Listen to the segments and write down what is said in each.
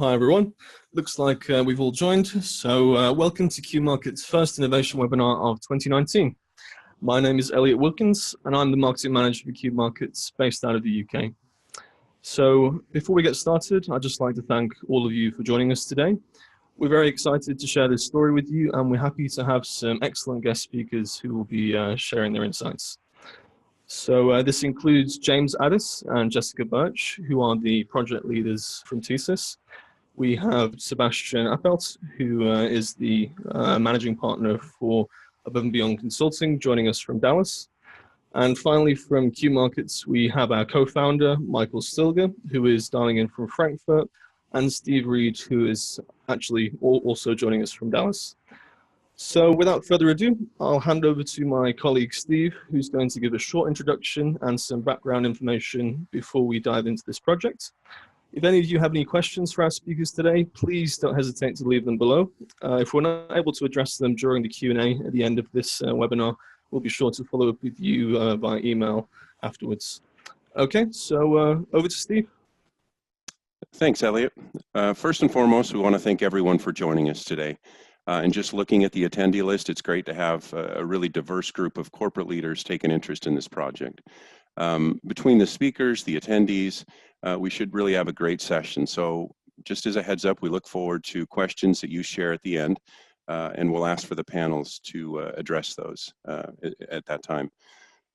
Hi everyone. Looks like we've all joined. So welcome to Q Market's first innovation webinar of 2019. My name is Elliot Wilkins and I'm the marketing manager for Q Markets based out of the UK. So before we get started, I'd just like to thank all of you for joining us today. We're very excited to share this story with you, and we're happy to have some excellent guest speakers who will be sharing their insights. So this includes James Addis and Jessica Birch, who are the project leaders from TSYS. We have Sebastian Appelt, who is the managing partner for Above and Beyond Consulting, joining us from Dallas. And finally, from Q Markets, we have our co-founder, Michael Stilger, who is dialing in from Frankfurt, and Steve Reed, who is actually also joining us from Dallas. So without further ado, I'll hand over to my colleague, Steve, who's going to give a short introduction and some background information before we dive into this project. If any of you have any questions for our speakers today, please don't hesitate to leave them below. If we're not able to address them during the Q&A at the end of this webinar, we'll be sure to follow up with you by email afterwards. Okay, so over to Steve. Thanks, Elliot. First and foremost, we want to thank everyone for joining us today. And just looking at the attendee list, it's great to have a really diverse group of corporate leaders take an interest in this project. Between the speakers, the attendees, we should really have a great session. So just as a heads up, we look forward to questions that you share at the end, and we'll ask for the panels to address those at that time.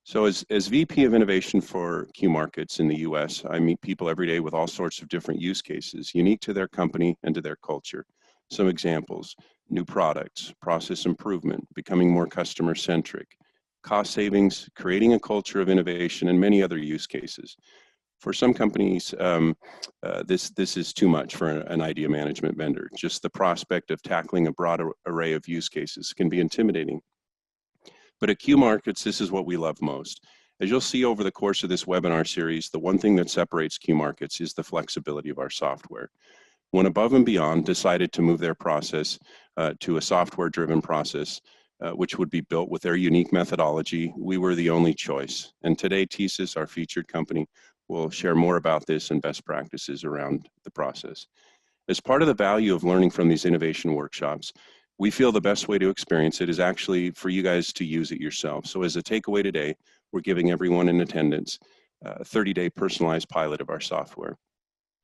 So as VP of Innovation for Q Markets in the US, I meet people every day with all sorts of different use cases, unique to their company and to their culture. Some examples: new products, process improvement, becoming more customer-centric, cost savings, creating a culture of innovation, and many other use cases. For some companies, this is too much for an idea management vendor. Just the prospect of tackling a broad array of use cases can be intimidating. But at Q Markets, this is what we love most. As you'll see over the course of this webinar series, the one thing that separates Q Markets is the flexibility of our software. When Above and Beyond decided to move their process to a software-driven process, which would be built with their unique methodology, we were the only choice. And today, TSYS, our featured company, will share more about this and best practices around the process. As part of the value of learning from these innovation workshops, we feel the best way to experience it is actually for you guys to use it yourself. So as a takeaway today, we're giving everyone in attendance a 30-day personalized pilot of our software.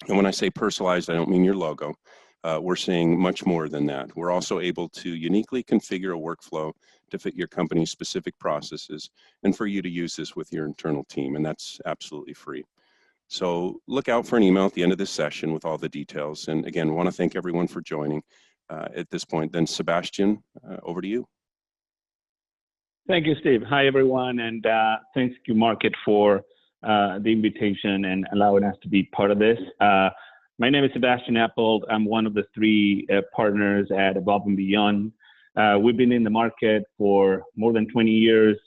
And when I say personalized, I don't mean your logo. We're saying much more than that. We're also able to uniquely configure a workflow to fit your company's specific processes and for you to use this with your internal team, and that's absolutely free. So look out for an email at the end of this session with all the details. And again, I want to thank everyone for joining at this point. Then Sebastian, over to you. Thank you, Steve. Hi, everyone, and thanks Q Market for the invitation and allowing us to be part of this. My name is Sebastian Appelt. I'm one of the three partners at Above and Beyond. We've been in the market for more than 20 years.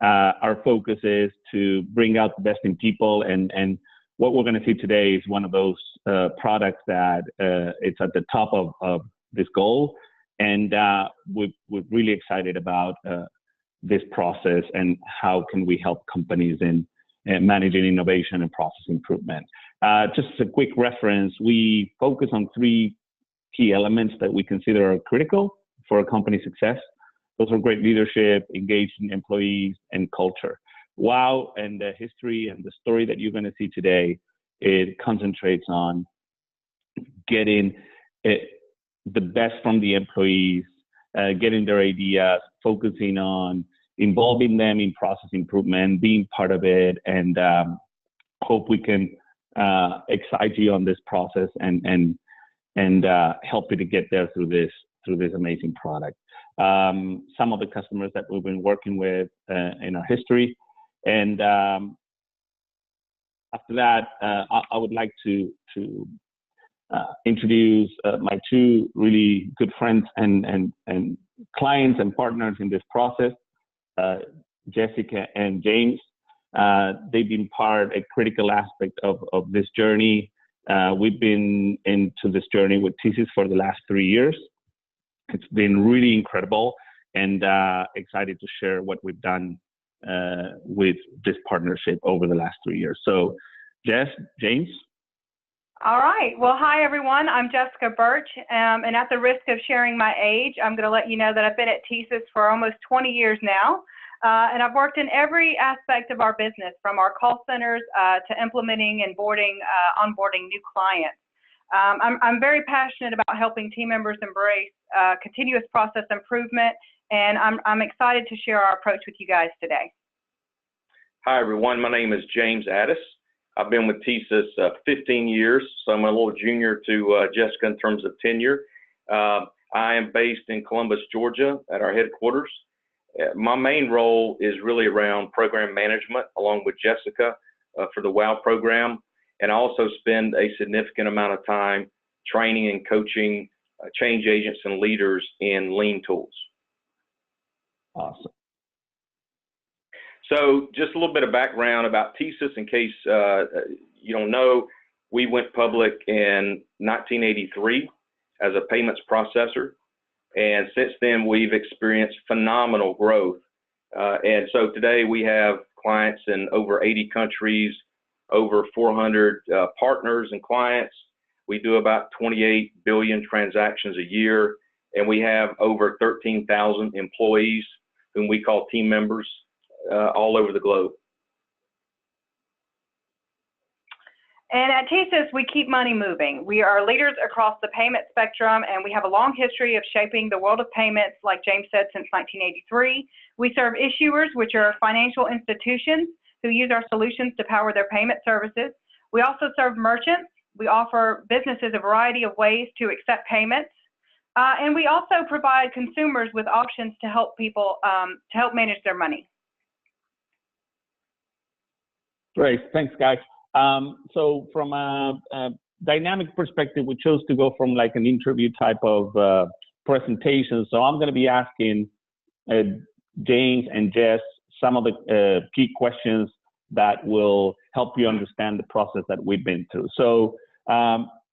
Our focus is to bring out the best in people, and what we're going to see today is one of those products that it's at the top of this goal, and we're really excited about this process and how can we help companies in managing innovation and process improvement. Just a quick reference, we focus on three key elements that we consider are critical for a company's success. Those are great leadership, engaged employees, and culture. WOW and the history and the story that you're going to see today, it concentrates on getting the best from the employees, getting their ideas, focusing on involving them in process improvement, being part of it, and hope we can excite you on this process and help you to get there through this amazing product. Some of the customers that we've been working with in our history, and after that, I would like to introduce my two really good friends and clients and partners in this process, Jessica and James. They've been a critical aspect of this journey. We've been into this journey with TSYS for the last 3 years. It's been really incredible, and excited to share what we've done with this partnership over the last 3 years. So, Jess, James. All right. Well, hi, everyone. I'm Jessica Birch, and at the risk of sharing my age, I'm going to let you know that I've been at TSYS for almost 20 years now, and I've worked in every aspect of our business, from our call centers to implementing and onboarding new clients. I'm very passionate about helping team members embrace continuous process improvement, and I'm excited to share our approach with you guys today. Hi, everyone. My name is James Addis. I've been with TSYS 15 years, so I'm a little junior to Jessica in terms of tenure. I am based in Columbus, Georgia at our headquarters. My main role is really around program management along with Jessica for the WOW program, and I also spend a significant amount of time training and coaching change agents and leaders in lean tools. Awesome. So just a little bit of background about TSYS in case you don't know. We went public in 1983 as a payments processor, and since then we've experienced phenomenal growth. And so today we have clients in over 80 countries, over 400 partners and clients. We do about 28 billion transactions a year, and we have over 13,000 employees whom we call team members all over the globe. And at TSYS, we keep money moving. We are leaders across the payment spectrum, and we have a long history of shaping the world of payments, like James said, since 1983. We serve issuers, which are financial institutions who use our solutions to power their payment services. We also serve merchants. We offer businesses a variety of ways to accept payments. And we also provide consumers with options to help people to help manage their money. Great, thanks, guys. So from a dynamic perspective, we chose to go from like an interview type of presentation. So I'm going to be asking James and Jess some of the key questions that will help you understand the process that we've been through. So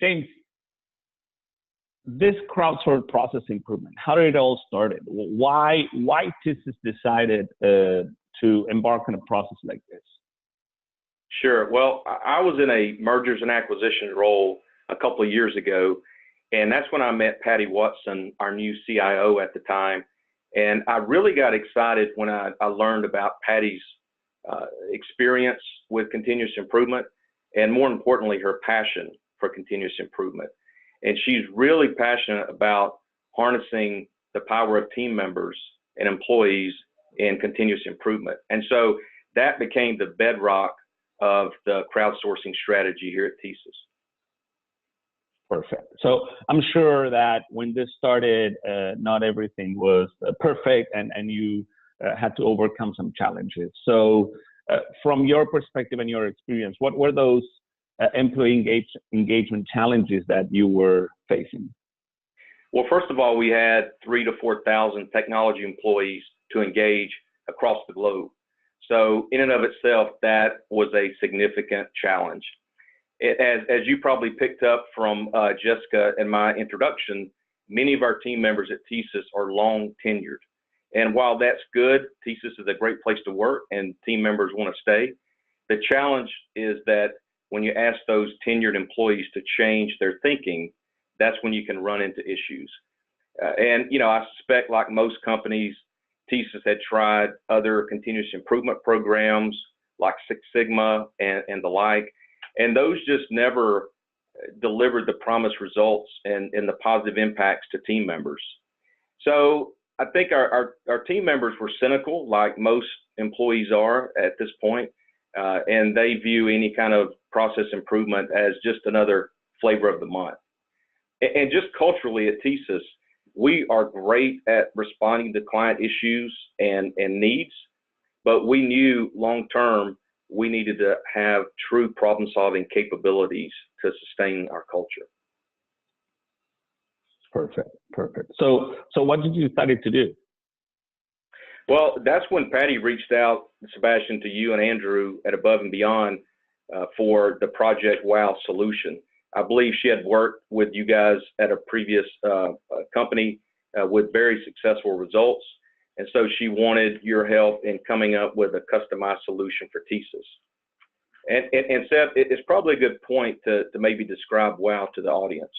James, this crowdsourced process improvement, how did it all started? Why TSYS decided to embark on a process like this? Sure. Well, I was in a mergers and acquisitions role a couple of years ago, and that's when I met Patty Watson, our new CIO at the time. And I really got excited when I learned about Patty's experience with continuous improvement, and more importantly, her passion for continuous improvement. And she's really passionate about harnessing the power of team members and employees in continuous improvement. And so that became the bedrock of the crowdsourcing strategy here at TSYS. Perfect. So I'm sure that when this started, not everything was perfect, and you had to overcome some challenges. So from your perspective and your experience, what were those employee engagement challenges that you were facing? Well, first of all, we had 3,000 to 4,000 technology employees to engage across the globe. So in and of itself, that was a significant challenge. As you probably picked up from Jessica and my introduction, many of our team members at TSYS are long tenured. And while that's good, TSYS is a great place to work and team members want to stay. The challenge is that when you ask those tenured employees to change their thinking, that's when you can run into issues. And, you know, I suspect like most companies, TSYS had tried other continuous improvement programs like Six Sigma and the like, and those just never delivered the promised results and the positive impacts to team members. So I think our team members were cynical, like most employees are at this point, and they view any kind of process improvement as just another flavor of the month. And just culturally at TSYS, we are great at responding to client issues and needs, but we knew long-term we needed to have true problem-solving capabilities to sustain our culture. Perfect, perfect. So what did you decide to do? Well, that's when Patty reached out, Sebastian, to you and Andrew at Above and Beyond for the Project WOW solution. I believe she had worked with you guys at a previous company with very successful results. And so she wanted your help in coming up with a customized solution for TSYS. And Seth, it's probably a good point to maybe describe WOW to the audience.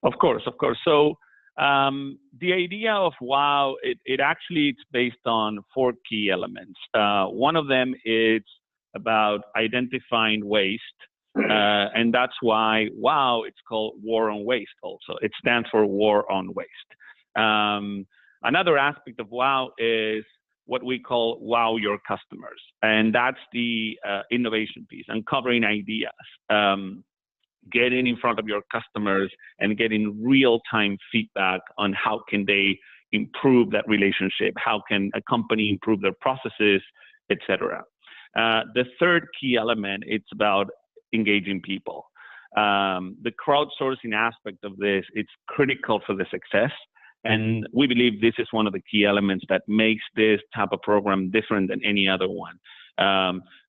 Of course. So the idea of WOW, it actually it's based on 4 key elements. One of them is about identifying waste, and that's why WOW, it's called War on Waste also. It stands for War on Waste. Another aspect of WOW is what we call WOW Your Customers, and that's the innovation piece, uncovering ideas, getting in front of your customers and getting real-time feedback on how can they improve that relationship, how can a company improve their processes, etc. The third key element, it's about engaging people. The crowdsourcing aspect of this, it's critical for the success. And we believe this is one of the key elements that makes this type of program different than any other one.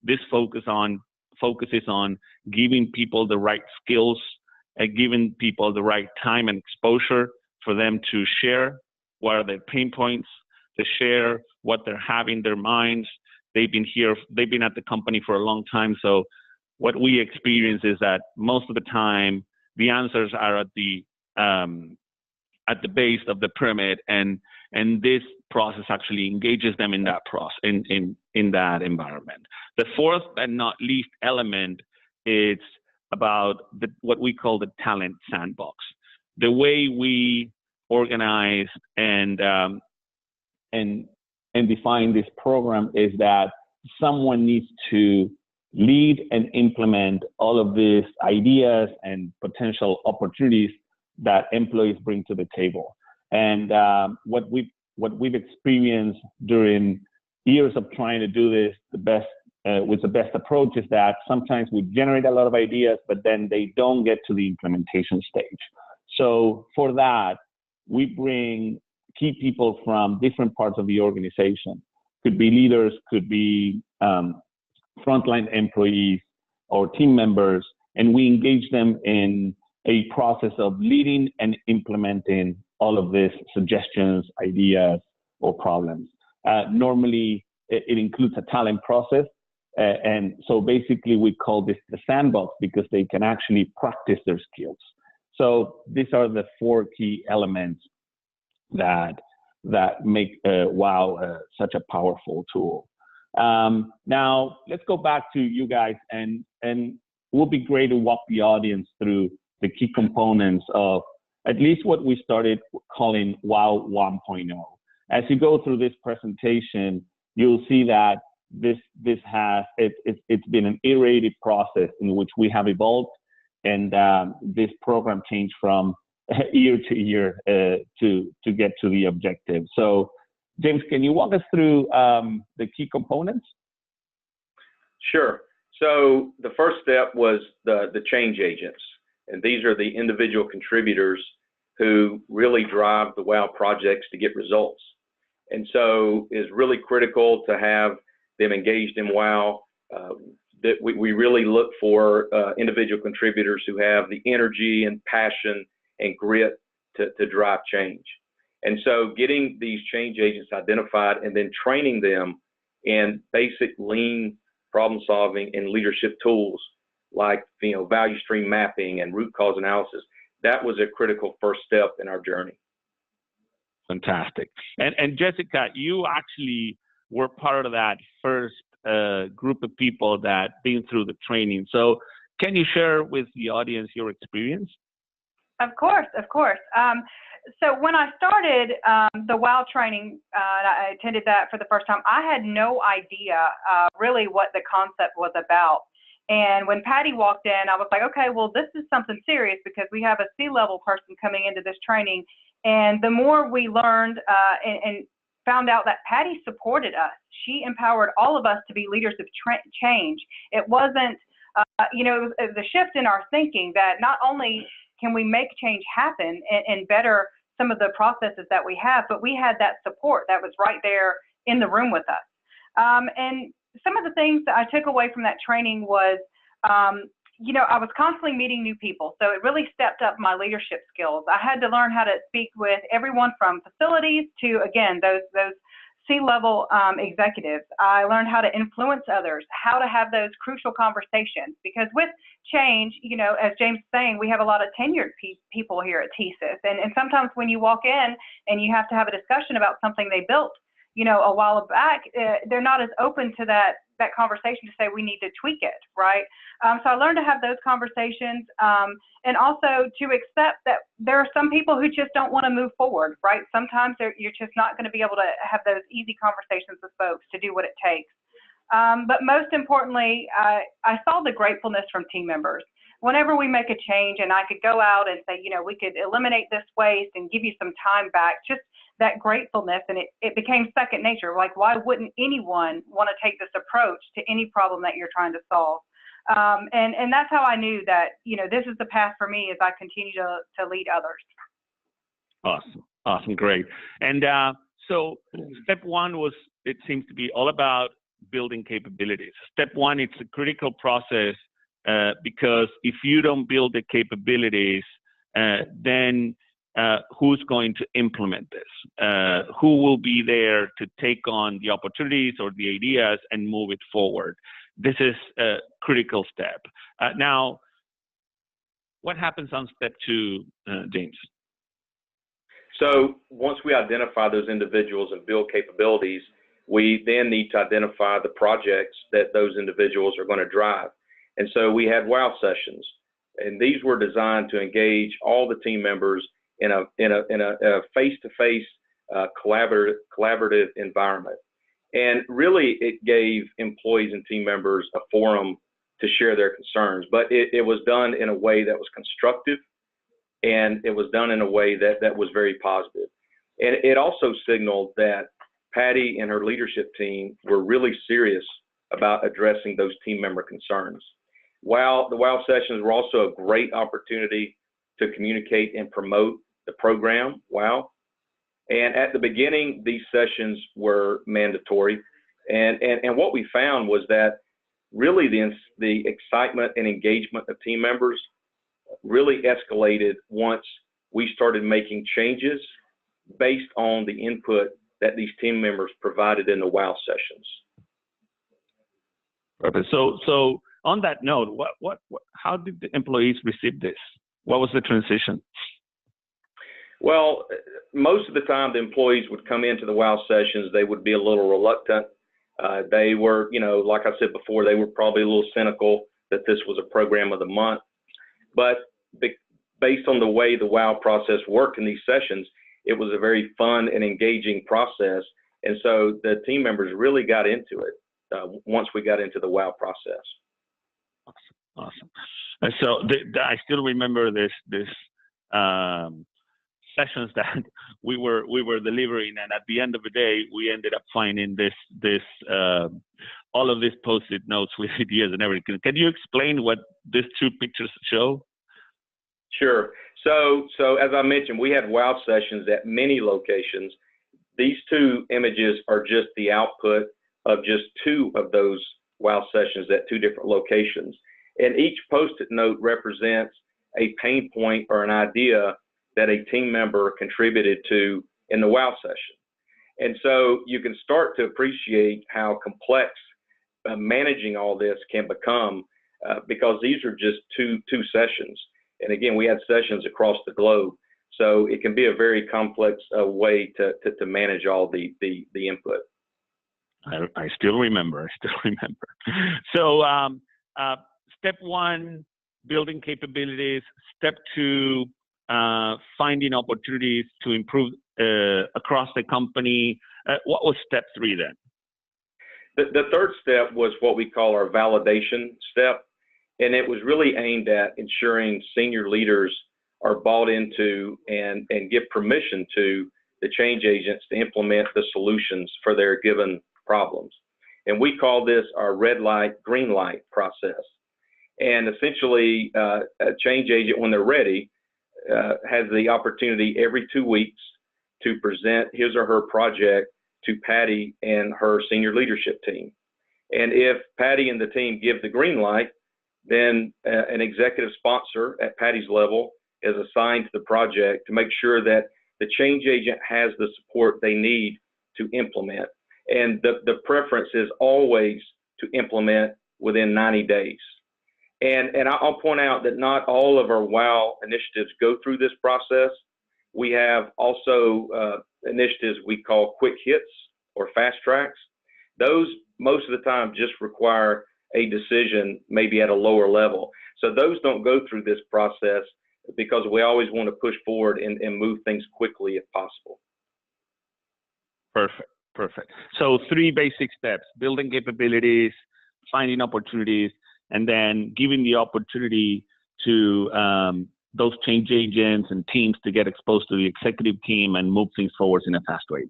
This focuses on giving people the right skills, giving people the right time and exposure for them to share what are their pain points, to share what they're having in their minds. They've been at the company for a long time. So what we experience is that most of the time, the answers are at the base of the pyramid, and this process actually engages them in that process, in that environment. The fourth and not least element is about what we call the talent sandbox. The way we organize and define this program is that someone needs to lead and implement all of these ideas and potential opportunities that employees bring to the table. And what we've experienced during years of trying to do this with the best approach is that sometimes we generate a lot of ideas, but then they don't get to the implementation stage. So for that, we bring key people from different parts of the organization. Could be leaders, could be frontline employees or team members, and we engage them in a process of leading and implementing all of these suggestions, ideas, or problems. Normally, it includes a talent process. And so basically, we call this the sandbox because they can actually practice their skills. So these are the 4 key elements that make WOW such a powerful tool. Now, let's go back to you guys, and it will be great to walk the audience through the key components of at least what we started calling WOW 1.0. As you go through this presentation, you'll see that it's been an iterative process in which we have evolved, and this program changed from year to year to get to the objective. So, James, can you walk us through the key components? Sure. So the first step was the change agents. And these are the individual contributors who really drive the WOW projects to get results. And so it's really critical to have them engaged in WOW. That we really look for individual contributors who have the energy and passion and grit to drive change. And so getting these change agents identified and then training them in basic lean problem solving and leadership tools like value stream mapping and root cause analysis, that was a critical first step in our journey. Fantastic. And Jessica, you actually were part of that first group of people that been through the training. So can you share with the audience your experience? Of course. So when I started the WOW training, I attended that for the first time, I had no idea really what the concept was about. And when Patty walked in, I was like, okay, well, this is something serious because we have a C-level person coming into this training. And the more we learned and found out that Patty supported us, she empowered all of us to be leaders of change. It wasn't, it was the shift in our thinking that not only can we make change happen and better some of the processes that we have, but we had that support that was right there in the room with us. And some of the things that I took away from that training was, I was constantly meeting new people. So it really stepped up my leadership skills. I had to learn how to speak with everyone from facilities to, again, those C-level executives. I learned how to influence others, how to have those crucial conversations. Because with change, you know, as James is saying, we have a lot of tenured people here at TSYS. And sometimes when you walk in and you have to have a discussion about something they built, you know, a while back, they're not as open to that conversation to say we need to tweak it, right? So I learned to have those conversations, and also to accept that there are some people who just don't want to move forward, right? Sometimes you're just not going to be able to have those easy conversations with folks to do what it takes. But most importantly, I saw the gratefulness from team members. Whenever we make a change and I could go out and say, you know, we could eliminate this waste and give you some time back, just that gratefulness, and it became second nature. Like, why wouldn't anyone want to take this approach to any problem that you're trying to solve? And that's how I knew that, you know, this is the path for me as I continue to lead others. Awesome, great. And so step one was, it seems to be all about building capabilities. Step one, it's a critical process because if you don't build the capabilities, then who's going to implement this? Who will be there to take on the opportunities or the ideas and move it forward? This is a critical step. Now, what happens on step two, James? So once we identify those individuals and build capabilities, we then need to identify the projects that those individuals are going to drive. And so we had wow sessions, and these were designed to engage all the team members in a face-to-face collaborative environment. And really, it gave employees and team members a forum to share their concerns. But it was done in a way that was constructive, and it was done in a way that was very positive. And it also signaled that Patty and her leadership team were really serious about addressing those team member concerns. While the WOW sessions were also a great opportunity to communicate and promote the program, WOW. And at the beginning, these sessions were mandatory. And what we found was that really the excitement and engagement of team members really escalated once we started making changes based on the input that these team members provided in the WOW sessions. Perfect. So on that note, how did the employees receive this? What was the transition? Well, most of the time the employees would come into the WOW sessions, they would be a little reluctant. They were, you know, like I said before, they were probably a little cynical that this was a program of the month. But based on the way the WOW process worked in these sessions, it was a very fun and engaging process. And so the team members really got into it once we got into the WOW process. Awesome. And so I still remember this sessions that we were delivering, and at the end of the day, we ended up finding this all of these post-it notes with ideas and everything. Can you explain what these two pictures show? Sure. So as I mentioned, we had WOW sessions at many locations. These two images are just the output of just two of those WOW sessions at two different locations. And each post-it note represents a pain point or an idea that a team member contributed to in the WOW session. And so you can start to appreciate how complex managing all this can become because these are just two sessions. And again, we had sessions across the globe. So it can be a very complex way to manage all the input. I still remember. So step one, building capabilities. Step two, finding opportunities to improve across the company. What was step three then? The third step was what we call our validation step. And it was really aimed at ensuring senior leaders are bought into and give permission to the change agents to implement the solutions for their given problems. And we call this our red light, green light process. And essentially, a change agent, when they're ready, has the opportunity every 2 weeks to present his or her project to Patty and her senior leadership team. And if Patty and the team give the green light, then an executive sponsor at Patty's level is assigned to the project to make sure that the change agent has the support they need to implement. And the preference is always to implement within 90 days. And I'll point out that not all of our WOW initiatives go through this process. We have also initiatives we call quick hits or fast tracks. Those most of the time just require a decision maybe at a lower level. So those don't go through this process because we always want to push forward and move things quickly if possible. Perfect, perfect. So 3 basic steps: building capabilities, finding opportunities, and then giving the opportunity to those change agents and teams to get exposed to the executive team and move things forward in a fast way.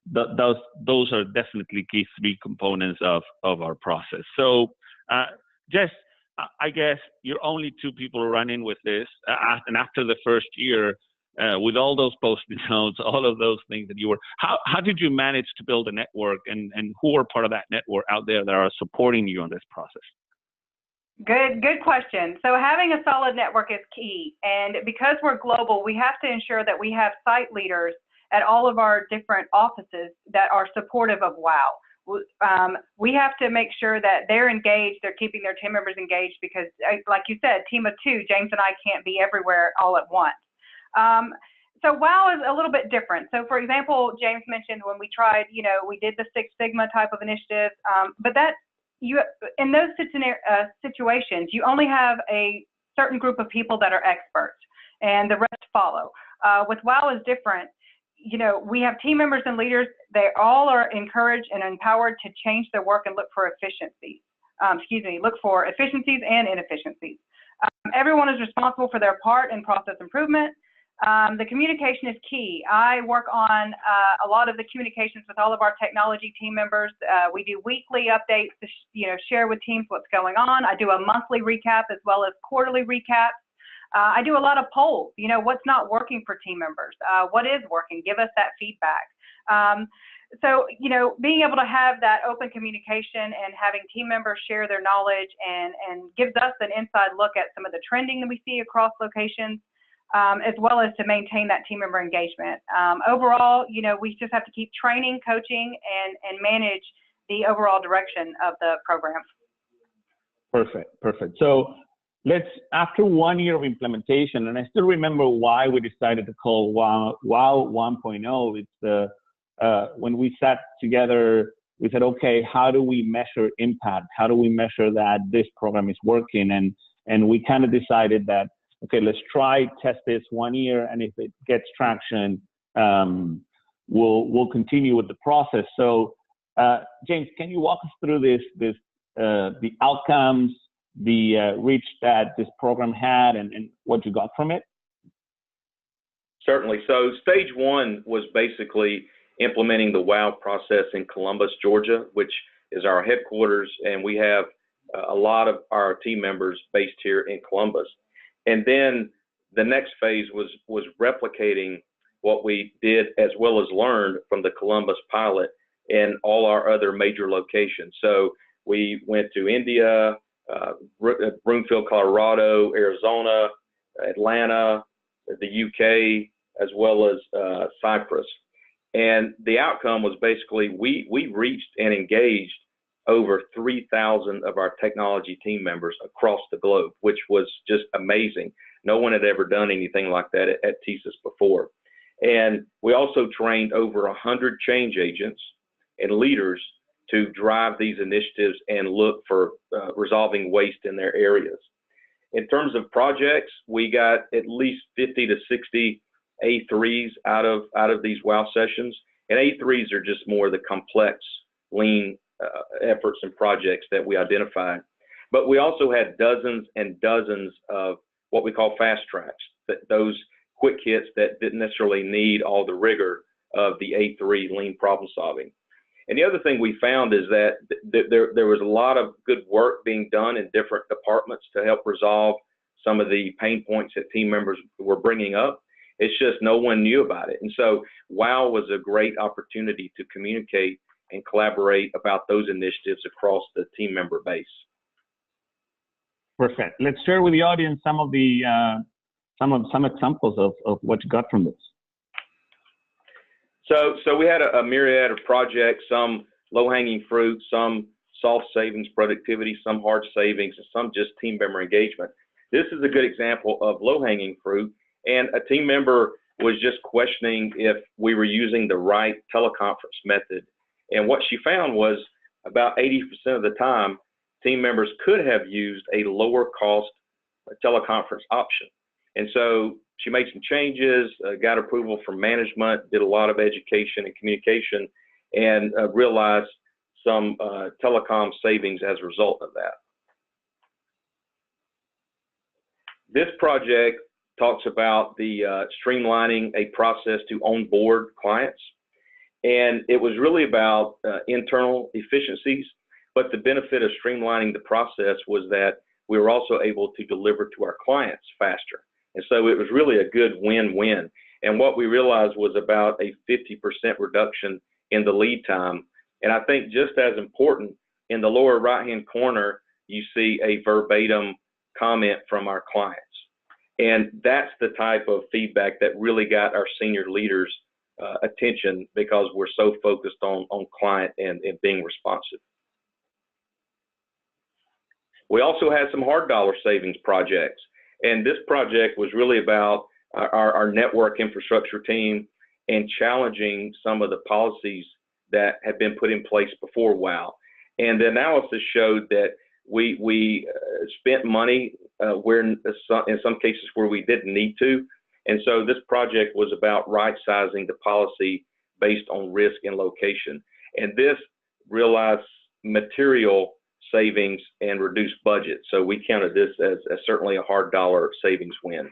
Those are definitely key 3 components of our process. So Jess, I guess you're only 2 people running with this, and after the first year, with all those post-it notes, all of those things that you were, how did you manage to build a network, and who are part of that network out there that are supporting you on this process? Good question. So having a solid network is key. And because we're global, we have to ensure that we have site leaders at all of our different offices that are supportive of WOW. We have to make sure that they're engaged, they're keeping their team members engaged, because like you said, team of 2, James and I can't be everywhere all at once. So WOW is a little bit different. So for example, James mentioned when we tried, we did the Six Sigma type of initiative, but in those situations, you only have a certain group of people that are experts and the rest follow. With WOW is different. We have team members and leaders. They all are encouraged and empowered to change their work and look for efficiencies. Look for efficiencies and inefficiencies. Everyone is responsible for their part in process improvement. The communication is key. I work on a lot of the communications with all of our technology team members. We do weekly updates to share with teams what's going on. I do a monthly recap as well as quarterly recaps. I do a lot of polls. What's not working for team members? What is working? Give us that feedback. So being able to have that open communication and having team members share their knowledge and gives us an inside look at some of the trending that we see across locations, as well as to maintain that team member engagement. Overall, we just have to keep training, coaching, and manage the overall direction of the program. Perfect. So after 1 year of implementation, and I still remember why we decided to call WOW 1.0. It's when we sat together, we said, okay, how do we measure impact? How do we measure that this program is working? And we kind of decided that, okay, let's test this 1 year, and if it gets traction, we'll continue with the process. So, James, can you walk us through the outcomes, the reach that this program had, and what you got from it? Certainly. So stage 1 was basically implementing the WOW process in Columbus, Georgia, which is our headquarters, and we have a lot of our team members based here in Columbus. And then the next phase was replicating what we did as well as learned from the Columbus pilot in all our other major locations. So we went to India, Broomfield, Colorado, Arizona, Atlanta, the UK, as well as Cyprus. And the outcome was basically we reached and engaged over 3,000 of our technology team members across the globe, which was just amazing. No one had ever done anything like that at TSYS before. And we also trained over 100 change agents and leaders to drive these initiatives and look for resolving waste in their areas. In terms of projects, we got at least 50 to 60 A3s out of these WOW sessions. And A3s are just more the complex lean efforts and projects that we identified. But we also had dozens and dozens of what we call fast tracks, those quick hits that didn't necessarily need all the rigor of the A3 lean problem solving. And the other thing we found is that there was a lot of good work being done in different departments to help resolve some of the pain points that team members were bringing up. It's just no one knew about it. And so WOW was a great opportunity to communicate and collaborate about those initiatives across the team member base. Perfect. Let's share with the audience some of the some examples of what you got from this. So we had a myriad of projects, some low-hanging fruit, some soft savings productivity, some hard savings, and some just team member engagement. This is a good example of low-hanging fruit, and a team member was just questioning if we were using the right teleconference method. And what she found was about 80% of the time, team members could have used a lower cost teleconference option. And so she made some changes, got approval from management, did a lot of education and communication, and realized some telecom savings as a result of that. This project talks about the streamlining a process to onboard clients. And it was really about internal efficiencies, but the benefit of streamlining the process was that we were also able to deliver to our clients faster. And so it was really a good win-win. And what we realized was about a 50% reduction in the lead time. And I think just as important, in the lower right-hand corner, you see a verbatim comment from our clients. And that's the type of feedback that really got our senior leaders' attention, because we're so focused on client and being responsive. We also had some hard dollar savings projects. And this project was really about our network infrastructure team and challenging some of the policies that had been put in place before WOW. And the analysis showed that we spent money where in some cases where we didn't need to. And so this project was about right-sizing the policy based on risk and location. And this realized material savings and reduced budget. So we counted this as certainly a hard dollar savings win.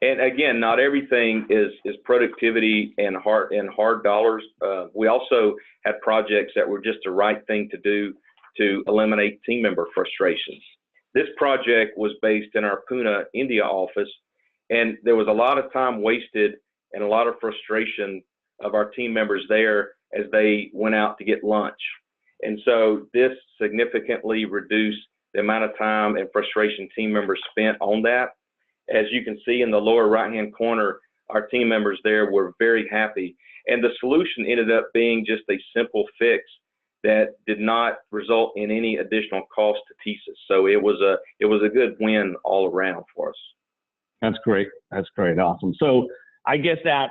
And again, not everything is productivity and hard dollars. We also had projects that were just the right thing to do to eliminate team member frustrations. This project was based in our Pune, India office, and there was a lot of time wasted and a lot of frustration of our team members there as they went out to get lunch. And so this significantly reduced the amount of time and frustration team members spent on that. As you can see in the lower right-hand corner, our team members there were very happy. And the solution ended up being just a simple fix that did not result in any additional cost to TSYS. So it was a good win all around for us. That's great. That's great. Awesome. So I guess that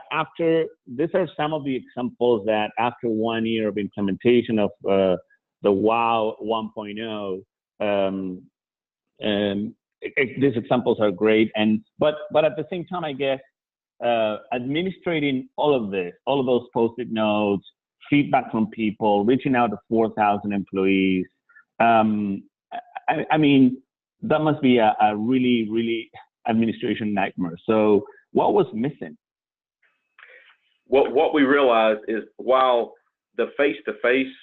these are some of the examples that after 1 year of implementation of the WOW 1.0, these examples are great. But at the same time, I guess administrating all of this, all of those Post-it notes, feedback from people, reaching out to 4,000 employees. I mean, that must be a really, really administration nightmare. So what was missing? Well, what we realized is while the face-to-face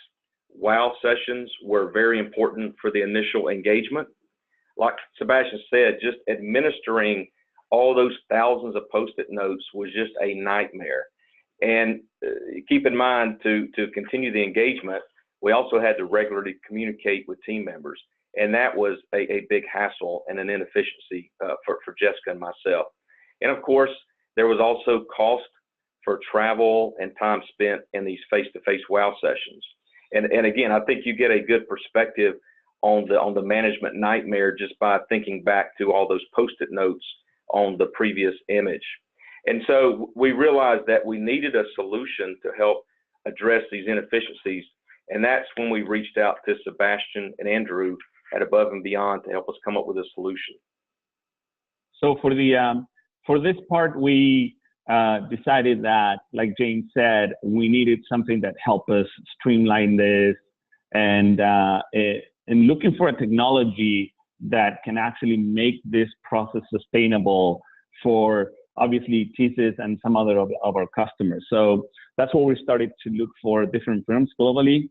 WOW sessions were very important for the initial engagement, like Sebastian said, just administering all those thousands of Post-it notes was just a nightmare. And keep in mind, to continue the engagement, we also had to regularly communicate with team members. And that was a big hassle and an inefficiency for Jessica and myself. And of course, there was also cost for travel and time spent in these face-to-face WOW sessions. And again, I think you get a good perspective on the management nightmare just by thinking back to all those Post-it notes on the previous image. And so we realized that we needed a solution to help address these inefficiencies. And that's when we reached out to Sebastian and Andrew at Above and Beyond to help us come up with a solution. So for this part, we decided that, like James said, we needed something that helped us streamline this, and looking for a technology that can actually make this process sustainable for obviously TSYS and some other of our customers. So that's where we started to look for different firms globally,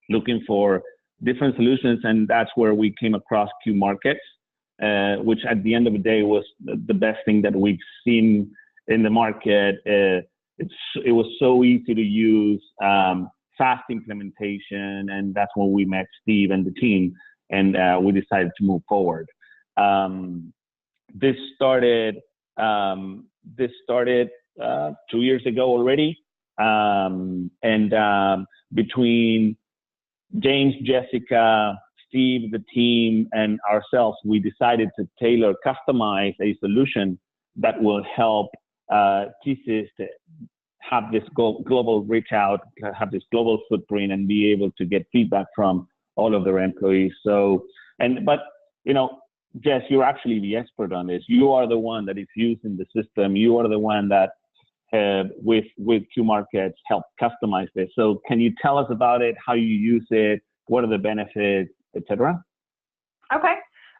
looking for different solutions, and that's where we came across Q Markets, which at the end of the day was the best thing that we've seen in the market. It was so easy to use, fast implementation, and that's when we met Steve and the team, and we decided to move forward. This started 2 years ago already. Between James, Jessica, Steve, the team, and ourselves, we decided to customize a solution that will help TSYS to have this global reach out, have this global footprint, and be able to get feedback from all of their employees. But you know, Jess, you're actually the expert on this. You are the one that is using the system. You are the one that with Q Markets helped customize this. So can you tell us about it, how you use it, what are the benefits, etc.? Okay.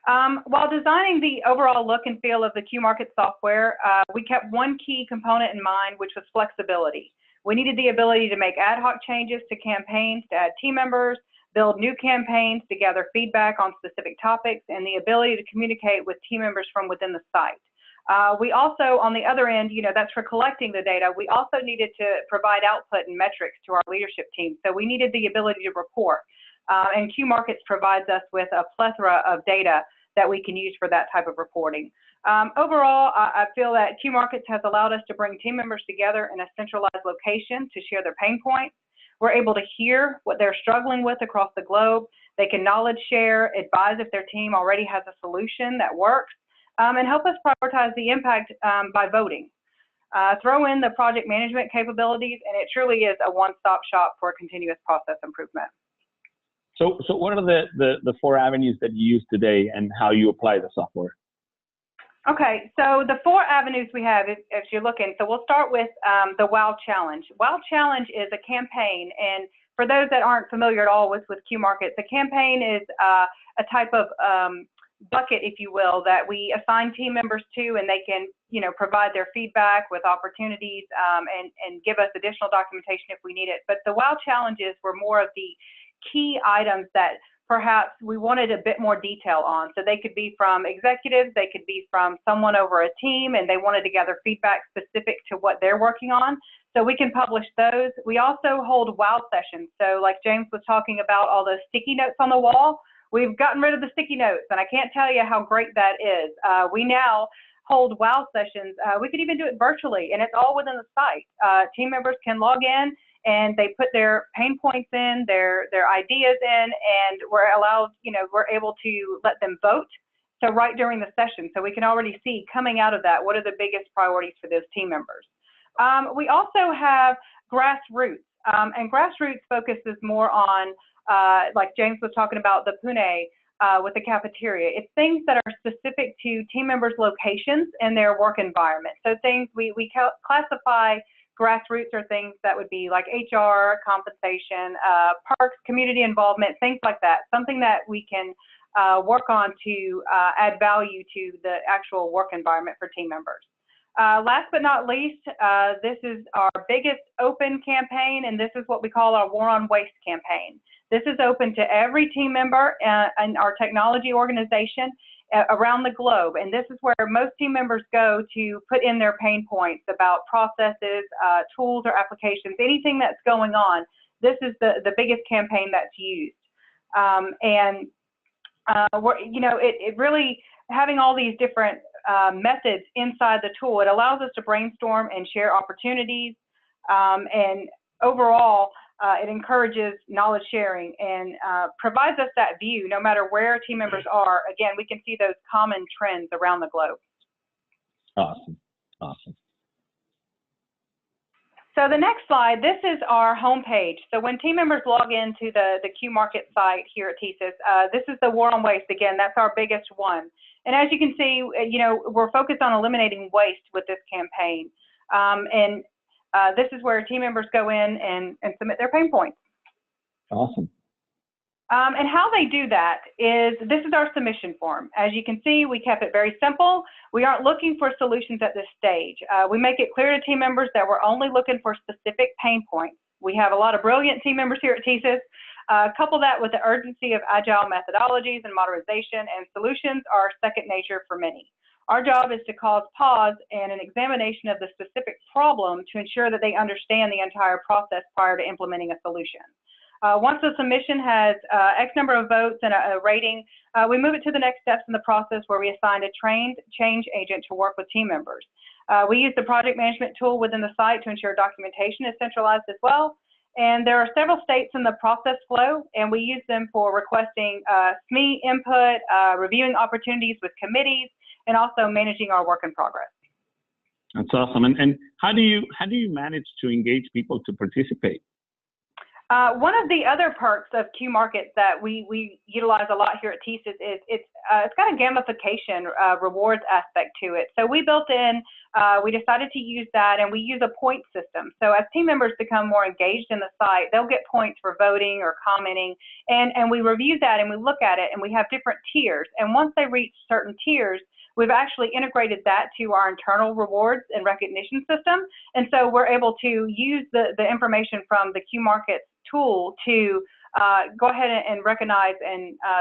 While designing the overall look and feel of the Q Market software, we kept one key component in mind, which was flexibility. We needed the ability to make ad hoc changes to campaigns, to add team members, build new campaigns, to gather feedback on specific topics, and the ability to communicate with team members from within the site. We also, on the other end, that's for collecting the data. We also needed to provide output and metrics to our leadership team. So we needed the ability to report. And Q Markets provides us with a plethora of data that we can use for that type of reporting. Overall, I feel that Q Markets has allowed us to bring team members together in a centralized location to share their pain points. We're able to hear what they're struggling with across the globe. They can knowledge share, advise if their team already has a solution that works, and help us prioritize the impact by voting. Throw in the project management capabilities, and it truly is a one-stop shop for continuous process improvement. So what are the 4 avenues that you use today and how you apply the software? Okay, so the 4 avenues we have, if you're looking, so we'll start with the WOW Challenge. WOW Challenge is a campaign, and for those that aren't familiar at all with Q Markets, the campaign is a type of bucket, if you will, that we assign team members to, and they can, provide their feedback with opportunities and give us additional documentation if we need it. But the WOW Challenges were more of the key items that perhaps we wanted a bit more detail on. So they could be from executives, they could be from someone over a team, and they wanted to gather feedback specific to what they're working on. So we can publish those. We also hold WOW sessions. So like James was talking about all those sticky notes on the wall, we've gotten rid of the sticky notes, and I can't tell you how great that is. We now hold WOW sessions. We could even do it virtually, and it's all within the site. Team members can log in, and they put their pain points in, their ideas in, and we're allowed, we're able to let them vote. So right during the session, so we can already see coming out of that, what are the biggest priorities for those team members. We also have grassroots, and grassroots focuses more on, like James was talking about the Pune with the cafeteria. It's things that are specific to team members' locations and their work environment. So things we classify grassroots are things that would be like HR, compensation, parks, community involvement, things like that. Something that we can work on to add value to the actual work environment for team members. Last but not least, this is our biggest open campaign, and this is what we call our War on Waste campaign. This is open to every team member in our technology organization around the globe, and this is where most team members go to put in their pain points about processes, tools or applications, anything that's going on. This is the biggest campaign that's used. It really, having all these different methods inside the tool, it allows us to brainstorm and share opportunities, and overall, it encourages knowledge sharing and provides us that view no matter where team members are. Again, we can see those common trends around the globe. Awesome. Awesome. So the next slide, this is our homepage. So when team members log into the Q Market site here at TSYS, this is the War on Waste. Again, that's our biggest one. And as you can see, we're focused on eliminating waste with this campaign. This is where team members go in and submit their pain points. Awesome. And how they do that is, this is our submission form. As you can see, we kept it very simple. We aren't looking for solutions at this stage. We make it clear to team members that we're only looking for specific pain points. We have a lot of brilliant team members here at TSYS. Couple that with the urgency of agile methodologies and modernization, and solutions are second nature for many. Our job is to cause pause and an examination of the specific problem to ensure that they understand the entire process prior to implementing a solution. Once the submission has X number of votes and a rating, we move it to the next steps in the process where we assign a trained change agent to work with team members. We use the project management tool within the site to ensure documentation is centralized as well. And there are several states in the process flow, and we use them for requesting SME input, reviewing opportunities with committees, and also managing our work in progress. That's awesome. And how do you manage to engage people to participate? One of the other perks of Q Markets that we utilize a lot here at TSYS is it's got a gamification rewards aspect to it. So we built in, we decided to use that, and we use a point system. So as team members become more engaged in the site, they'll get points for voting or commenting, and we review that and we look at it, and we have different tiers. And once they reach certain tiers, we've actually integrated that to our internal rewards and recognition system. And so we're able to use the information from the Q Markets tool to go ahead and recognize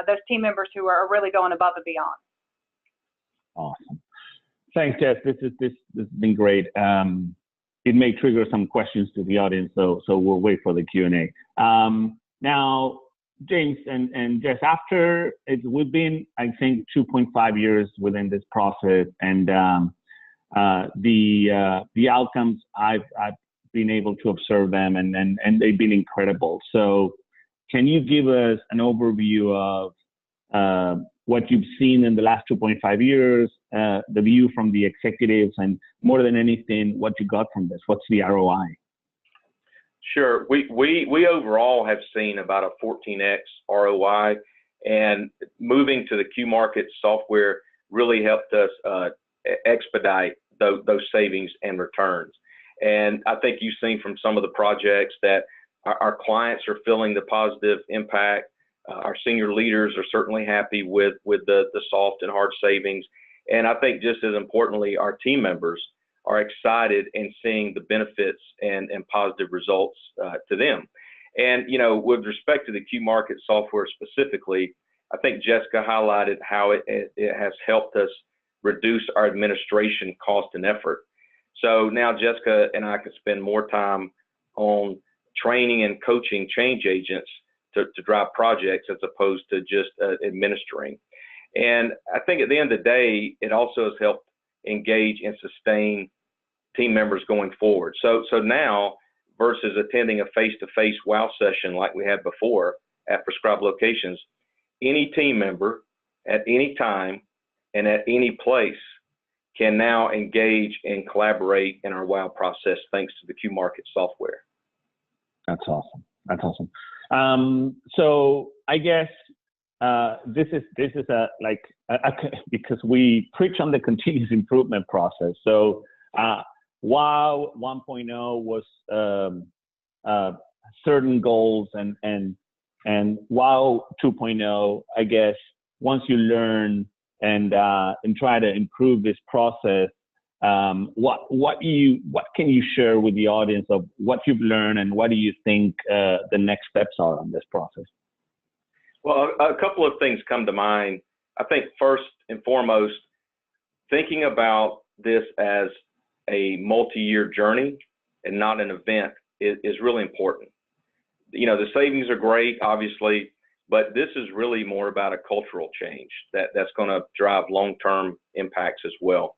those team members who are really going above and beyond. Awesome. Thanks, Jess. This has been great. It may trigger some questions to the audience, so we'll wait for the Q&A. Now, James and Jess, we've been, I think, 2.5 years within this process, and the outcomes I've been able to observe them, and they've been incredible. So, can you give us an overview of what you've seen in the last 2.5 years, the view from the executives, and more than anything, what you got from this? What's the ROI? Sure. We overall have seen about a 14x ROI, and moving to the Q Markets software really helped us expedite those savings and returns. And I think you've seen from some of the projects that our clients are feeling the positive impact. Our senior leaders are certainly happy with the soft and hard savings. And I think just as importantly, our team members are excited and seeing the benefits and positive results to them. And, you know, with respect to the Q Markets software specifically, I think Jessica highlighted how it has helped us reduce our administration cost and effort. So now Jessica and I can spend more time on training and coaching change agents to drive projects as opposed to just administering. And I think at the end of the day, it also has helped engage and sustain team members going forward. So now, versus attending a face-to-face WOW session like we had before at prescribed locations, any team member at any time and at any place can now engage and collaborate in our WOW process thanks to the Q Markets software. That's awesome. That's awesome. So I guess this is because we preach on the continuous improvement process. So WOW 1.0 was certain goals, and WOW 2.0, I guess, once you learn and try to improve this process, what can you share with the audience of what you've learned, and what do you think the next steps are on this process? Well, a couple of things come to mind. I think first and foremost, thinking about this as a multi-year journey and not an event is really important. You know, the savings are great, obviously, but this is really more about a cultural change that's going to drive long-term impacts as well.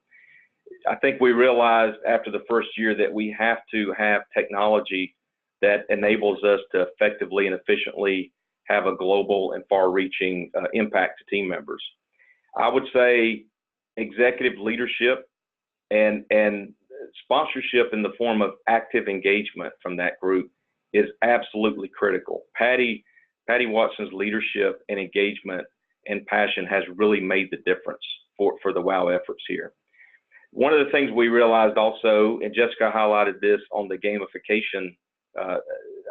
I think we realized after the first year that we have to have technology that enables us to effectively and efficiently have a global and far-reaching impact to team members. I would say executive leadership and sponsorship in the form of active engagement from that group is absolutely critical. Patty Watson's leadership and engagement and passion has really made the difference for the WOW efforts here. One of the things we realized also, and Jessica highlighted this on the gamification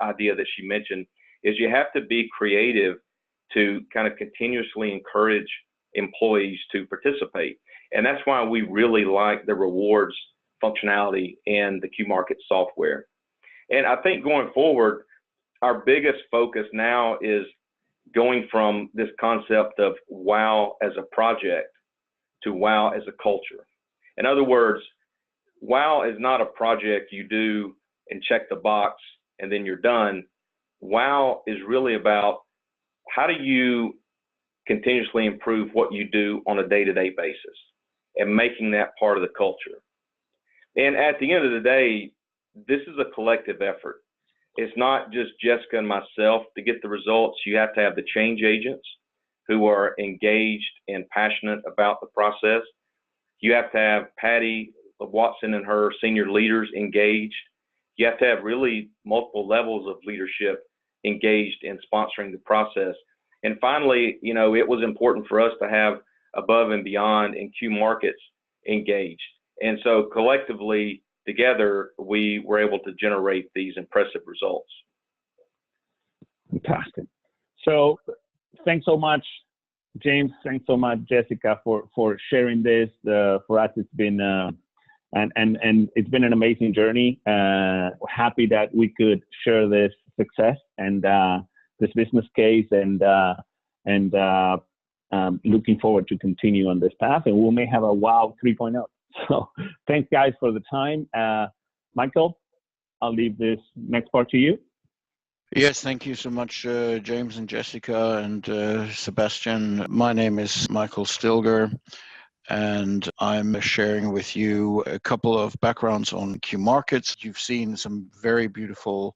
idea that she mentioned, is you have to be creative to kind of continuously encourage employees to participate. And that's why we really like the rewards functionality in the Q Markets software. And I think going forward, our biggest focus now is going from this concept of WOW as a project to WOW as a culture. In other words, WOW is not a project you do and check the box and then you're done. WOW is really about how do you continuously improve what you do on a day-to-day basis and making that part of the culture. And at the end of the day, this is a collective effort. It's not just Jessica and myself to get the results. You have to have the change agents who are engaged and passionate about the process. You have to have Patty Watson and her senior leaders engaged. You have to have really multiple levels of leadership engaged in sponsoring the process. And finally, you know, it was important for us to have Above and Beyond and Q Markets engaged. And so collectively together, we were able to generate these impressive results. Fantastic. So thanks so much, James. Thanks so much, Jessica, for sharing this. For us, it's been and it's been an amazing journey. We're happy that we could share this success and this business case, and looking forward to continue on this path. And we may have a WOW 3.0. So thanks, guys, for the time. Michael, I'll leave this next part to you. Yes, thank you so much, James and Jessica and Sebastian. My name is Michael Stilger, and I'm sharing with you a couple of backgrounds on Q Markets. You've seen some very beautiful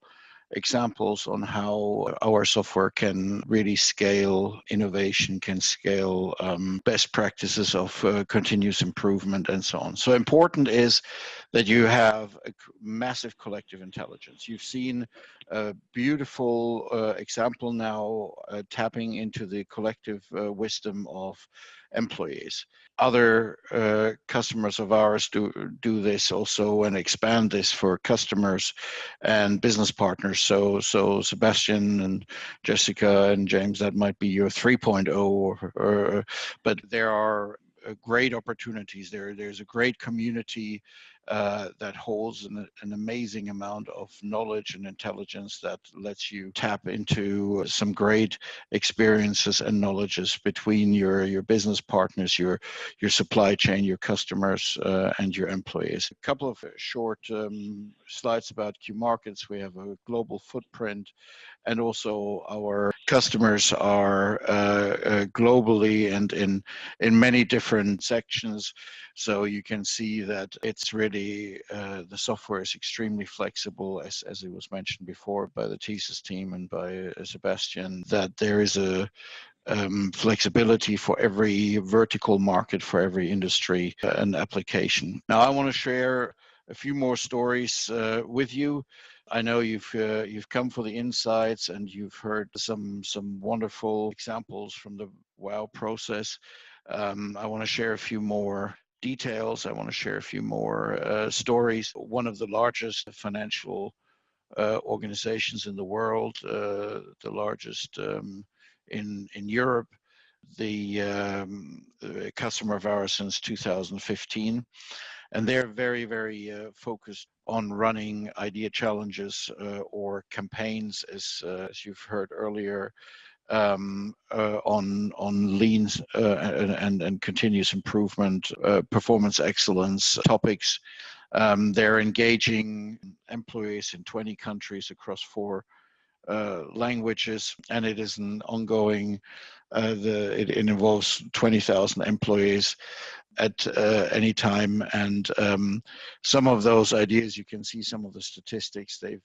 examples on how our software can really scale innovation, can scale best practices of continuous improvement and so on. So important is that you have a massive collective intelligence. You've seen a beautiful example now tapping into the collective wisdom of employees. Other customers of ours do this also and expand this for customers and business partners. So Sebastian and Jessica and James, that might be your 3.0, but there are great opportunities there. There's a great community that holds an amazing amount of knowledge and intelligence that lets you tap into some great experiences and knowledges between your business partners, your supply chain, your customers, and your employees. A couple of short slides about Q Markets. We have a global footprint, and also our customers are globally and in many different sections. So you can see that it's really, the software is extremely flexible, as it was mentioned before by the TSYS team and by Sebastian, that there is a flexibility for every vertical market, for every industry and application. Now, I want to share a few more stories with you. I know you've come for the insights and you've heard some wonderful examples from the WOW process. I want to share a few more details. I want to share a few more stories. One of the largest financial organizations in the world, the largest in Europe, the customer of ours since 2015. And they're very, very focused on running idea challenges or campaigns, as you've heard earlier, on lean and continuous improvement, performance excellence topics. They're engaging employees in 20 countries across 4 languages, and it is an ongoing. It involves 20,000 employees at any time, and some of those ideas, you can see some of the statistics. They've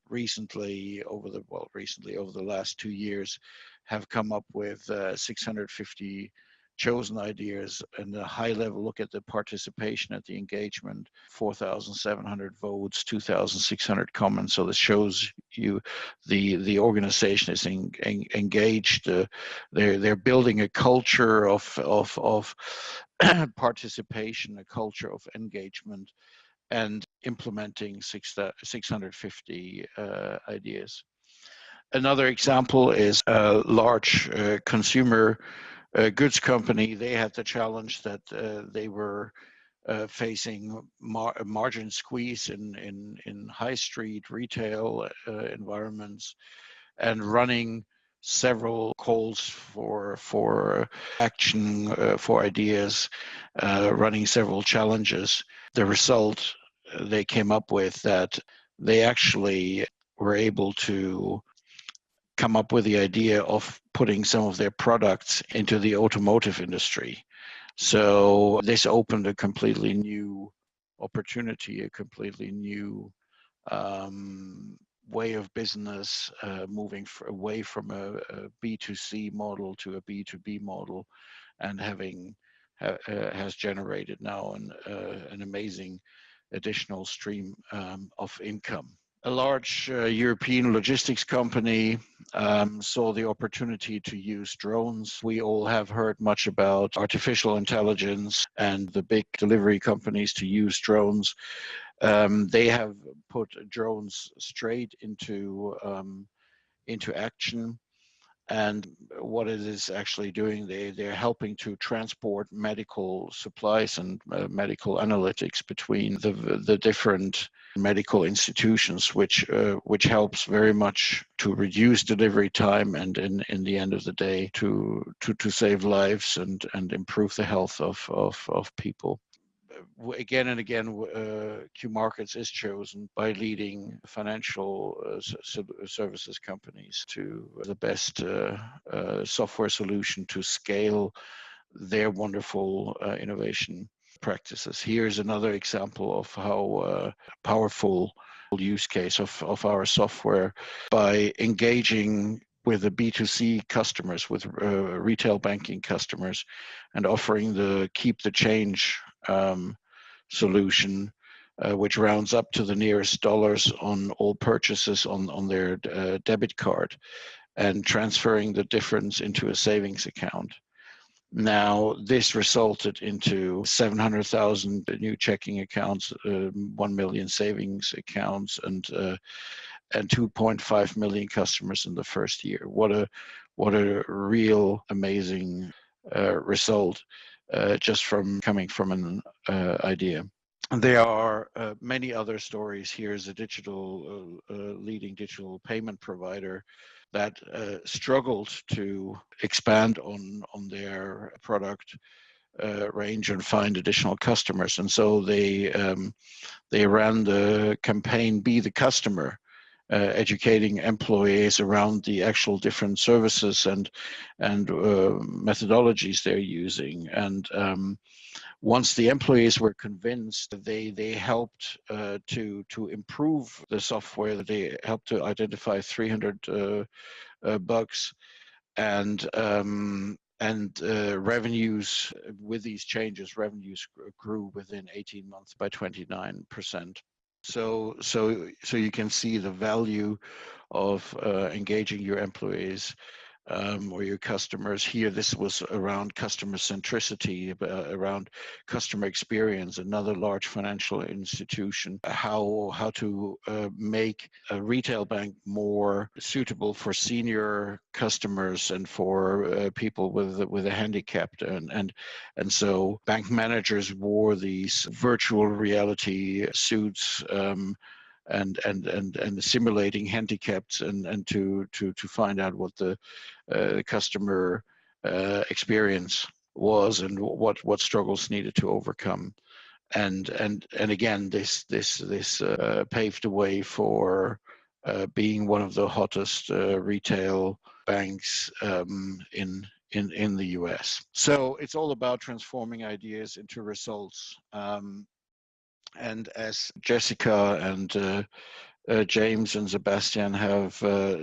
recently over the last 2 years have come up with 650 chosen ideas, and a high level look at the participation, at the engagement, 4,700 votes, 2,600 comments. So this shows you the organization is engaged. They're building a culture of participation, a culture of engagement, and implementing 650 ideas. Another example is a large consumer goods company. They had the challenge that they were facing margin squeeze in high street retail environments, and running several calls for action, for ideas, running several challenges. The result they came up with, that they actually were able to come up with the idea of putting some of their products into the automotive industry. So this opened a completely new opportunity, a completely new way of business, moving away from a B2C model to a B2B model, and has generated now an amazing additional stream of income. A large European logistics company saw the opportunity to use drones. We all have heard much about artificial intelligence and the big delivery companies to use drones. They have put drones straight into action. And what it is actually doing, they're helping to transport medical supplies and medical analytics between the different medical institutions, which helps very much to reduce delivery time, and in the end of the day to save lives and improve the health of people. Again and again, Q Markets is chosen by leading financial services companies to the best software solution to scale their wonderful innovation practices. Here's another example of how powerful use case of our software by engaging with the B2C customers, with retail banking customers, and offering the keep the change solution, which rounds up to the nearest dollars on all purchases on their debit card, and transferring the difference into a savings account. Now, this resulted into 700,000 new checking accounts, 1 million savings accounts, and 2.5 million customers in the first year. What a real amazing result, just from coming from an idea. There are many other stories. Here's a leading digital payment provider that struggled to expand on their product range and find additional customers, and so they ran the campaign "Be the Customer," educating employees around the actual different services and methodologies they're using. And once the employees were convinced, they helped to improve the software. They helped to identify 300 bugs, and revenues with these changes, revenues grew within 18 months by 29%. So you can see the value of engaging your employees or your customers. Here, this was around customer centricity, around customer experience. Another large financial institution, how to make a retail bank more suitable for senior customers and for people with a handicap, and so bank managers wore these virtual reality suits. And simulating handicaps and to find out what the customer experience was and what struggles needed to overcome, and again this paved the way for being one of the hottest retail banks in the US. So it's all about transforming ideas into results. And as Jessica and James and Sebastian have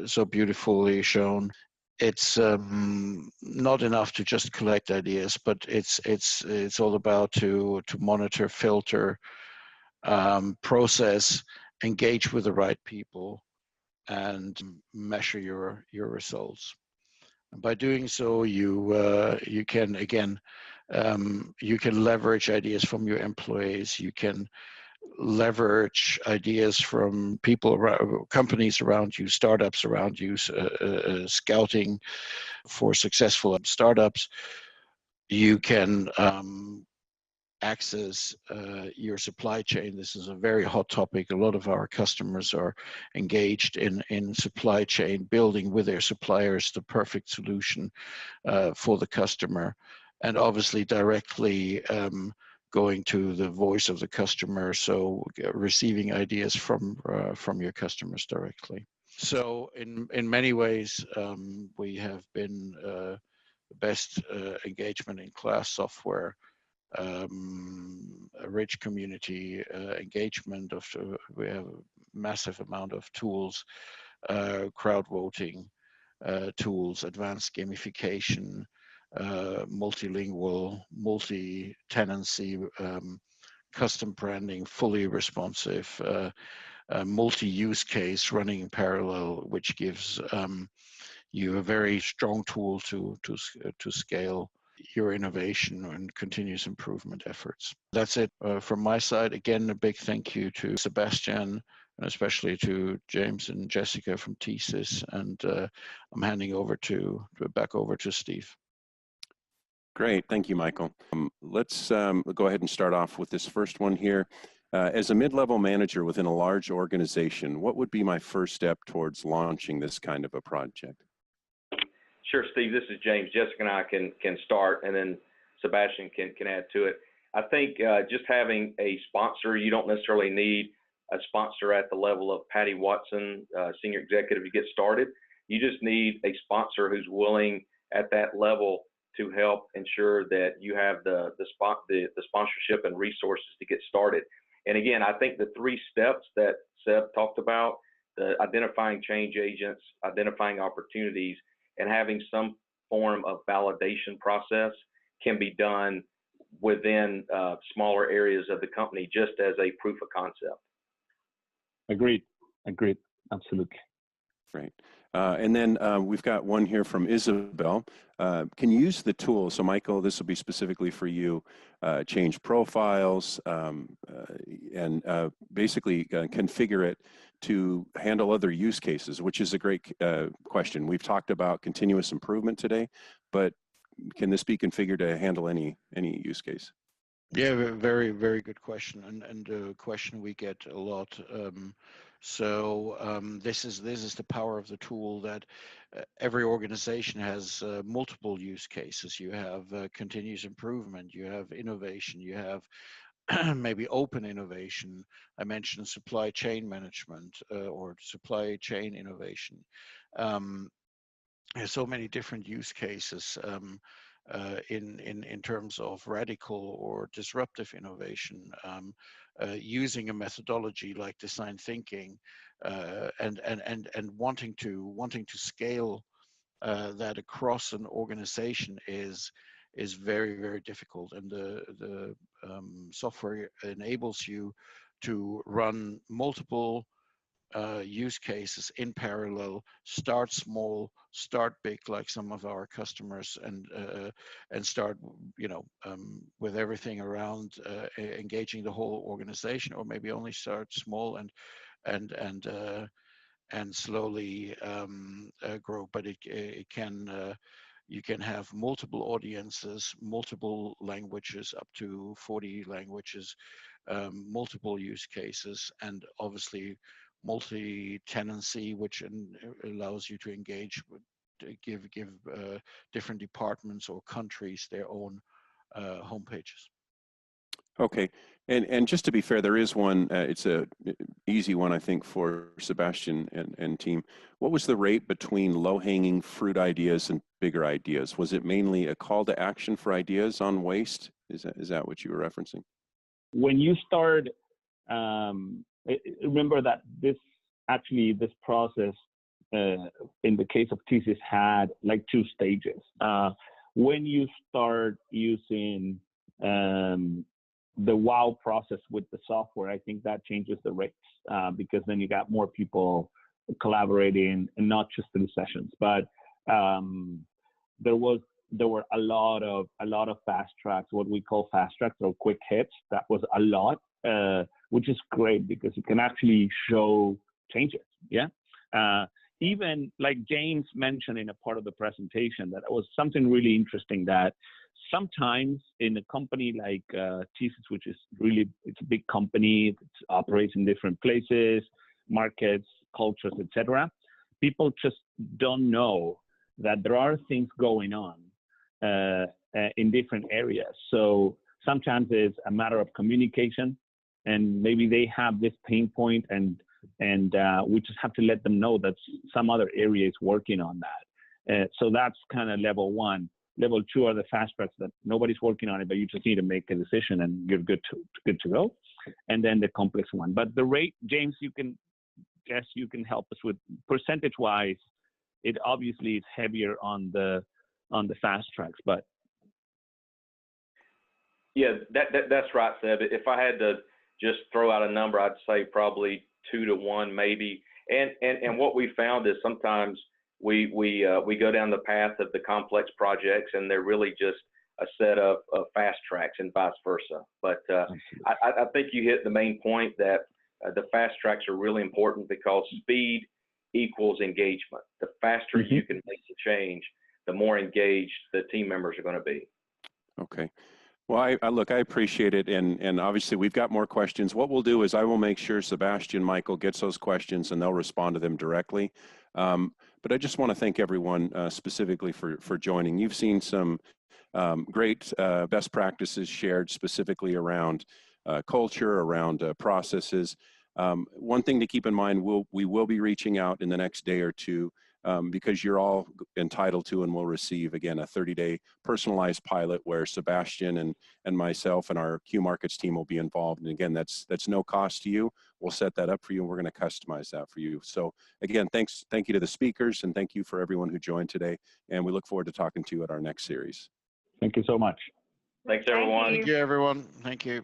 so beautifully shown, it's not enough to just collect ideas, but it's all about to monitor, filter, process, engage with the right people, and measure your results. And by doing so, you can again. You can leverage ideas from your employees. You can leverage ideas from people around, companies around you, startups around you, scouting for successful startups. You can access your supply chain. This is a very hot topic. A lot of our customers are engaged in supply chain, building with their suppliers the perfect solution for the customer. And obviously directly going to the voice of the customer, so receiving ideas from your customers directly. So in many ways, we have been the best engagement in class software, a rich community engagement of, we have a massive amount of tools, crowd voting tools, advanced gamification, multilingual, multi-tenancy, custom branding, fully responsive, multi-use case running in parallel, which gives you a very strong tool to scale your innovation and continuous improvement efforts. That's it from my side. Again, a big thank you to Sebastian, and especially to James and Jessica from TSYS. And I'm handing over back over to Steve. Great, thank you, Michael. Let's go ahead and start off with this first one here. As a mid-level manager within a large organization, what would be my first step towards launching this kind of a project? Sure, Steve, this is James. Jessica and I can start, and then Sebastian can add to it. I think just having a sponsor, you don't necessarily need a sponsor at the level of Patty Watson, senior executive, to get started. You just need a sponsor who's willing at that level to help ensure that you have the sponsorship and resources to get started. And again, I think the 3 steps that Seb talked about, the identifying change agents, identifying opportunities, and having some form of validation process can be done within smaller areas of the company, just as a proof of concept. Agreed, absolutely. Great. And then we've got one here from Isabel. Can you use the tool? So Michael, this will be specifically for you, change profiles and basically configure it to handle other use cases, which is a great question. We've talked about continuous improvement today, but can this be configured to handle any use case? Yeah, very, very good question, and a question we get a lot. This is the power of the tool, that every organization has multiple use cases. You have continuous improvement, you have innovation, you have maybe open innovation. I mentioned supply chain management or supply chain innovation. There's so many different use cases. In terms of radical or disruptive innovation, using a methodology like design thinking, and wanting to scale that across an organization is very, very difficult. And the software enables you to run multiple use cases in parallel, start small, start big, like some of our customers, and start, with everything around engaging the whole organization, or maybe only start small and slowly grow. But it can you can have multiple audiences, multiple languages, up to 40 languages, multiple use cases, and obviously multi-tenancy, which allows you to engage with, give different departments or countries their own homepages. Okay, and just to be fair, there is one, it's a easy one, I think, for Sebastian and team. What was the rate between low-hanging fruit ideas and bigger ideas? Was it mainly a call to action for ideas on waste? Is that what you were referencing? When you start, remember that this process, in the case of TSYS, had like 2 stages. When you start using the wow process with the software, I think that changes the rates, because then you got more people collaborating, and not just in sessions. But there were a lot of fast tracks, what we call fast tracks or quick hits. That was a lot, which is great because you can actually show changes. Yeah. Even like James mentioned in a part of the presentation, that was something really interesting, that sometimes in a company like TSYS, which is really, it's a big company, it operates in different places, markets, cultures, etc. People just don't know that there are things going on in different areas. So sometimes it's a matter of communication, and maybe they have this pain point, and And we just have to let them know that some other area is working on that. So that's kind of level one. Level two are the fast tracks that nobody's working on it, but you just need to make a decision and you're good to go. And then the complex one. But the rate, James, you can help us with percentage-wise. It obviously is heavier on the fast tracks, but yeah, that's right, Seb. If I had to just throw out a number, I'd say probably 2 to 1, maybe. And what we found is sometimes we go down the path of the complex projects, and they're really just a set of fast tracks and vice versa. But I think you hit the main point that the fast tracks are really important because speed equals engagement. The faster you can make the change, the more engaged the team members are going to be. Okay. Well, I appreciate it, and obviously we've got more questions. What we'll do is I will make sure Sebastian, Michael gets those questions, and they'll respond to them directly. But I just want to thank everyone specifically for joining. You've seen some great best practices shared specifically around culture, around processes. One thing to keep in mind, we will be reaching out in the next day or two because you're all entitled to and will receive, again, a 30-day personalized pilot where Sebastian and myself and our Q Markets team will be involved. And again, that's no cost to you. We'll set that up for you, and we're going to customize that for you. So again, thank you to the speakers, and thank you for everyone who joined today. And we look forward to talking to you at our next series. Thank you so much. Thanks, everyone. Thank you, everyone. Thank you.